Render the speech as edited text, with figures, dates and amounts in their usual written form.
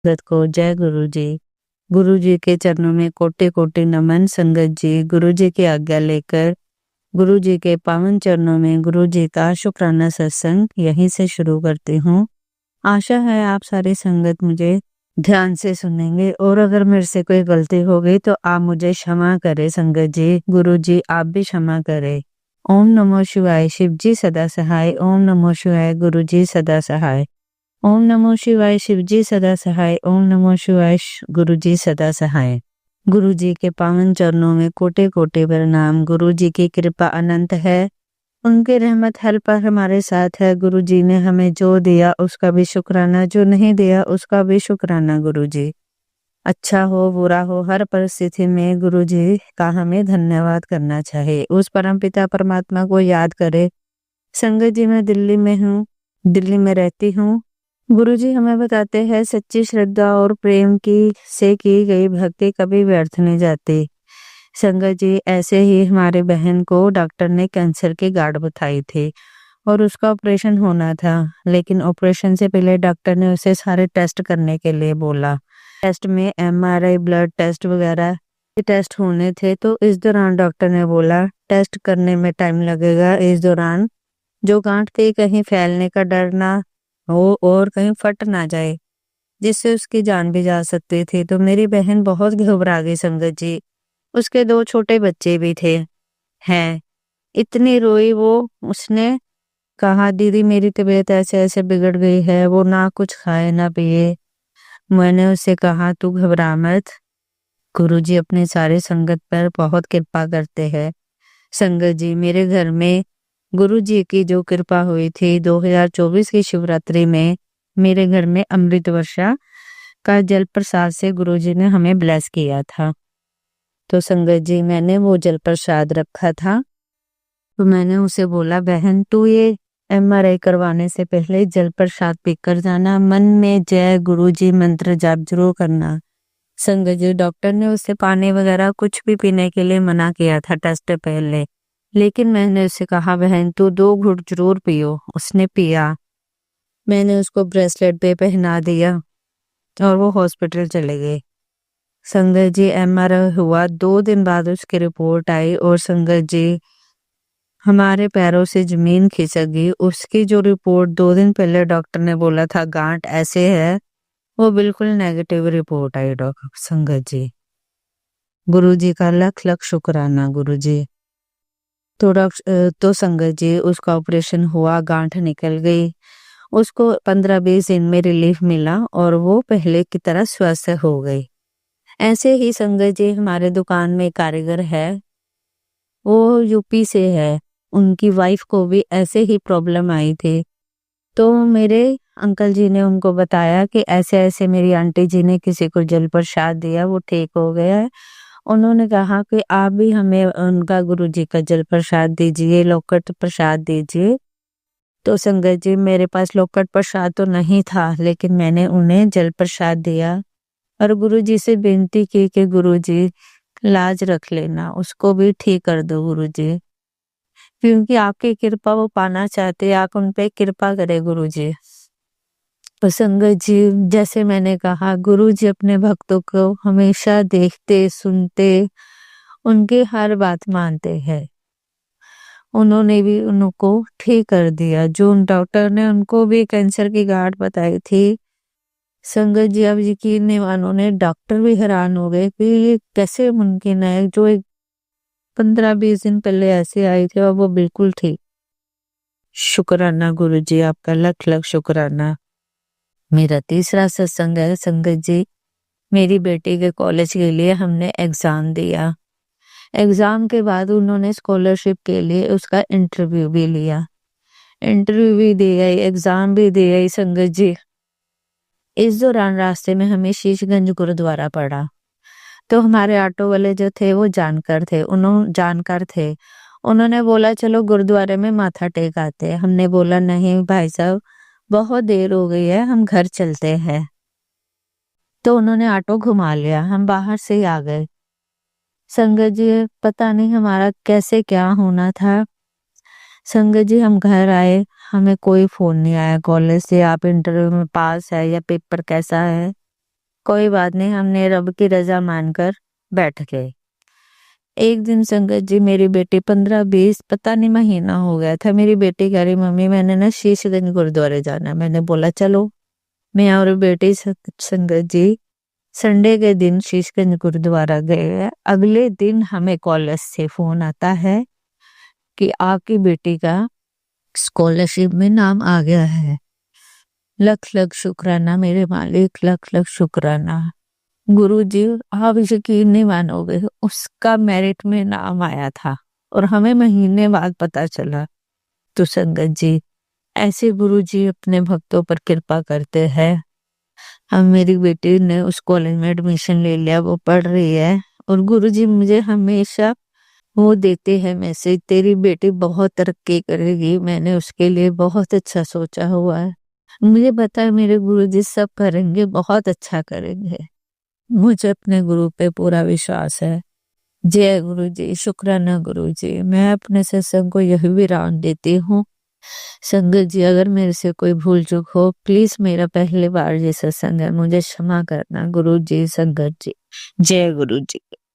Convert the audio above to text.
संगत को जय गुरु जी। गुरु जी के चरणों में कोटि कोटि नमन। संगत जी, गुरु जी की आज्ञा लेकर गुरु जी के पावन चरणों में गुरु जी का शुक्राना सत्संग यहीं से शुरू करती हूँ। आशा है आप सारी संगत मुझे ध्यान से सुनेंगे और अगर मेरे से कोई गलती हो गई तो आप मुझे क्षमा करें। संगत जी, गुरु जी आप भी क्षमा करें। ओम नमो शिवाय। शिव जी सदा सहाय। ओम नमो शिवाय। गुरु जी सदा सहाय। ओम नमो शिवाय। शिव जी सदा सहाय। ओम नमो शिवाय। गुरु जी सदा सहाय। गुरु जी के पावन चरणों में कोटि कोटि प्रणाम। गुरु जी की कृपा अनंत है, उनकी रहमत हर पर हमारे साथ है। गुरु जी ने हमें जो दिया उसका भी शुक्राना, जो नहीं दिया उसका भी शुक्राना। गुरु जी, अच्छा हो बुरा हो हर परिस्थिति में गुरु जी का हमें धन्यवाद करना चाहिए। उस परमपिता परमात्मा को याद करें। संगत जी, मैं दिल्ली में हूँ, दिल्ली में रहती हूँ। गुरु जी हमें बताते हैं सच्ची श्रद्धा और प्रेम से की गई भक्ति कभी व्यर्थ नहीं जाती। संगत जी, ऐसे ही हमारे बहन को डॉक्टर ने कैंसर की गांठ बताई थी और उसका ऑपरेशन होना था, लेकिन ऑपरेशन से पहले डॉक्टर ने उसे सारे टेस्ट करने के लिए बोला। टेस्ट में MRI, ब्लड टेस्ट वगैरह टेस्ट होने थे। तो इस दौरान डॉक्टर ने बोला टेस्ट करने में टाइम लगेगा, इस दौरान जो गांठ थी कहीं फैलने का डर ना हो और कहीं फट ना जाए, जिससे उसकी जान भी जा सकती थी। तो मेरी बहन बहुत घबरा गई। संगत जी, उसके 2 छोटे बच्चे भी थे हैं। इतनी रोई वो, उसने कहा दीदी मेरी तबीयत ऐसे ऐसे बिगड़ गई है। वो ना कुछ खाए ना पिए। मैंने उससे कहा तू घबरा मत, गुरुजी अपने सारे संगत पर बहुत कृपा करते हैं। संगत जी, मेरे घर में गुरु जी की जो कृपा हुई थी 2024 की शिवरात्रि में, मेरे घर में अमृत वर्षा का जल प्रसाद से गुरु जी ने हमें ब्लेस किया था। तो संगत जी, मैंने वो जल प्रसाद रखा था। तो मैंने उसे बोला बहन तू ये MRI करवाने से पहले जल प्रसाद पीकर जाना, मन में जय गुरु जी मंत्र जाप जरूर करना। संगत जी, डॉक्टर ने उसे पानी वगैरह कुछ भी पीने के लिए मना किया था टेस्ट पहले, लेकिन मैंने उससे कहा बहन तू 2 घूंट जरूर पियो। उसने पिया। मैंने उसको ब्रेसलेट पे पहना दिया और वो हॉस्पिटल चले गए। संगत जी, MRI हुआ, 2 दिन बाद उसकी रिपोर्ट आई और संगत जी हमारे पैरों से जमीन खिसक गई। उसकी जो रिपोर्ट 2 दिन पहले डॉक्टर ने बोला था गांठ ऐसे है, वो बिल्कुल नेगेटिव रिपोर्ट आई। डॉक्टर संगत जी, गुरु जी का लख लख शुक्राना। गुरु जी तो संगत जी उसका ऑपरेशन हुआ, गांठ निकल गई। उसको 15-20 दिन में रिलीफ मिला और वो पहले की तरह स्वस्थ हो गई। ऐसे ही संगत जी हमारे दुकान में कारीगर है, वो यूपी से है। उनकी वाइफ को भी ऐसे ही प्रॉब्लम आई थी। तो मेरे अंकल जी ने उनको बताया कि ऐसे ऐसे मेरी आंटी जी ने किसी को जल प्रसाद दिया, वो ठीक हो गया है। उन्होंने कहा कि आप भी हमें उनका गुरु जी का जल प्रसाद दीजिए, लोकट प्रसाद दीजिए। तो संगत जी, मेरे पास लोकट प्रसाद तो नहीं था, लेकिन मैंने उन्हें जल प्रसाद दिया और गुरु जी से विनती की कि गुरु जी लाज रख लेना, उसको भी ठीक कर दो गुरु जी, क्योंकि आपकी कृपा वो पाना चाहते, आप उन पे कृपा करें गुरु जी। तो संगत जी, जैसे मैंने कहा गुरु जी अपने भक्तों को हमेशा देखते सुनते, उनकी हर बात मानते हैं। उन्होंने भी उनको ठीक कर दिया। जो उन डॉक्टर ने उनको भी कैंसर की गांठ बताई थी। संगत जी, अब यकीन नहीं मानो, ने डॉक्टर भी हैरान हो गए कि ये कैसे मुमकिन है, जो एक 15-20 दिन पहले ऐसे आई थी और वो बिल्कुल ठीक। शुक्राना गुरु जी, आपका लख लख शुक्राना। मेरा तीसरा सत्संग है संगत जी, मेरी बेटी के कॉलेज के लिए हमने एग्जाम दिया। एग्जाम के बाद उन्होंने स्कॉलरशिप के लिए उसका इंटरव्यू भी लिया। इंटरव्यू भी दे आई, एग्जाम भी दे आई। संगत जी, इस दौरान रास्ते में हमें शीशगंज गुरुद्वारा पड़ा। तो हमारे ऑटो वाले जो थे वो जानकार थे। उन्होंने बोला चलो गुरुद्वारे में माथा टेक आते हैं। हमने बोला नहीं भाई साहब, बहुत देर हो गई है, हम घर चलते हैं। तो उन्होंने ऑटो घुमा लिया, हम बाहर से ही आ गए। संगत जी, पता नहीं हमारा कैसे क्या होना था। संगत जी, हम घर आए, हमें कोई फोन नहीं आया कॉलेज से आप इंटरव्यू में पास है या पेपर कैसा है। कोई बात नहीं, हमने रब की रजा मानकर बैठ गए। एक दिन संगत जी, मेरी बेटी 15-20 पता नहीं महीना हो गया था, मेरी बेटी कह रही मम्मी मैंने ना शीशगंज गुरुद्वारे जाना है। मैंने बोला चलो। मैं और बेटी संगत जी संडे के दिन शीशगंज गुरुद्वारा गए। अगले दिन हमें कॉलेज से फोन आता है कि आपकी बेटी का स्कॉलरशिप में नाम आ गया है। लख लख शुक्राना मेरे मालिक, लख लख शुक्राना। गुरुजी, आप यकीन नहीं मानोगे, उसका मेरिट में नाम आया था और हमें महीने बाद पता चला। तो संगत जी, ऐसे गुरुजी अपने भक्तों पर कृपा करते हैं। हम मेरी बेटी ने उस कॉलेज में एडमिशन ले लिया, वो पढ़ रही है और गुरुजी मुझे हमेशा वो देते हैं मैसेज, तेरी बेटी बहुत तरक्की करेगी। मैंने उसके लिए बहुत अच्छा सोचा हुआ है। मुझे पता है मेरे गुरुजी सब करेंगे, बहुत अच्छा करेंगे। मुझे अपने गुरु पे पूरा विश्वास है। जय गुरु जी, शुक्राना गुरु जी। मैं अपने सत्संग को यही विराम देती हूँ। संगत जी, अगर मेरे से कोई भूल चूक हो, प्लीज मेरा पहली बार ये सत्संग है, मुझे क्षमा करना गुरु जी, संगत जी। जय गुरु जी।